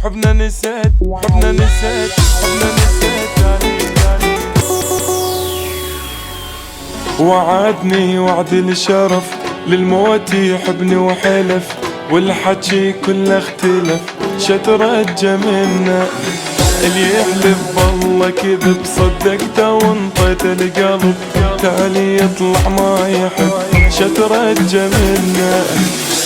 حبنا نسيت حبنا نسيت حبنا نسيت علي وعدني وعد الشرف للموت يحبني وحلف والحكي كله اختلف شترجى منا اللي يحلف بالله كذب صدقته وانطيت القلب تالي يطلع ما يحب شترجى منا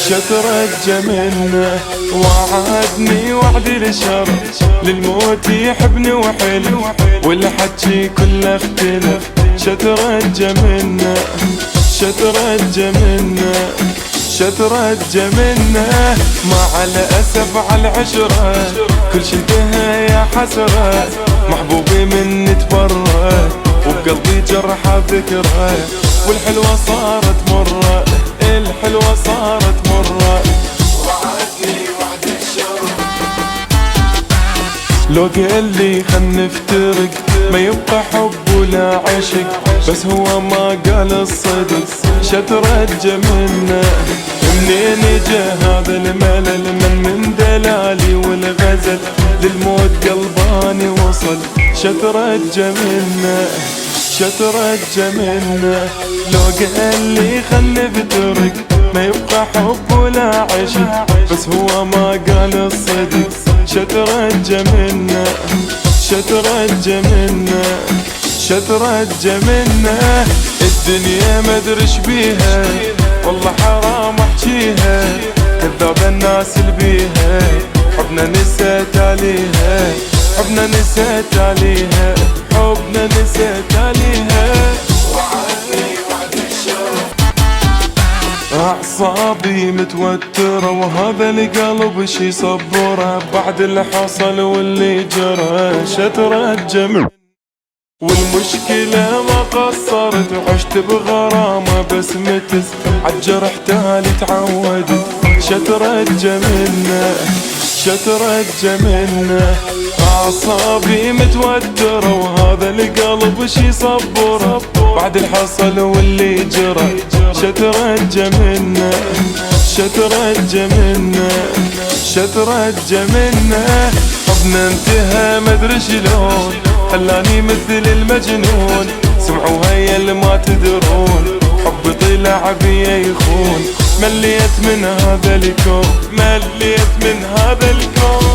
شترجى منا وعدني وعد الشرف للموت يحبني وحلف والحكي كله اختلف شترجى منا شترجى منا شترجى منا مع الأسف على العشرة كل شي انتهى يا حسرة محبوبي مني تبرى وبقلبي جرحة ذكرى والحلوة صارت مرة الحلوة صارت مرة وعدني وعد الشرف لو قال لي خل نفترق ما يبقى حب ولا عشق بس هو ما قال الصدق شترجى منا منين جا هذا الملل من دلالي والغزل للموت قلباني وصل شترجى منا شترجى منا لو قال لي خل نفترق ما يبقى حب ولا عشق بس هو ما قال الصدق شترجى منا شترجى منا شترجى منا الدنيا مدرش بيها والله حرام احجيها كذاب الناس اللي بيها حبنا نسيت عليها حبنا نسيت عليها حبنا نسيت عليها وعدني وعد الشرف أعصابي متوترة وهذا القلب شي صبره بعد اللي حصل واللي جرى شترجى منه والمشكلة ما قصرت وعشت بغرامة بس متس عالجرح تالي تعودت شترجى منا شترجى منا أعصابي متوترة وهذا القلب شي صبره بعد الحصل واللي جرى شترجى منا شترجى منا شترجى منا حبنا انتهى مدري شلون خلاني مثل المجنون سمعوا هيا اللي ما تدرون حب طلع بيا يخون مليت من هذا الكون مليت من هذا الكون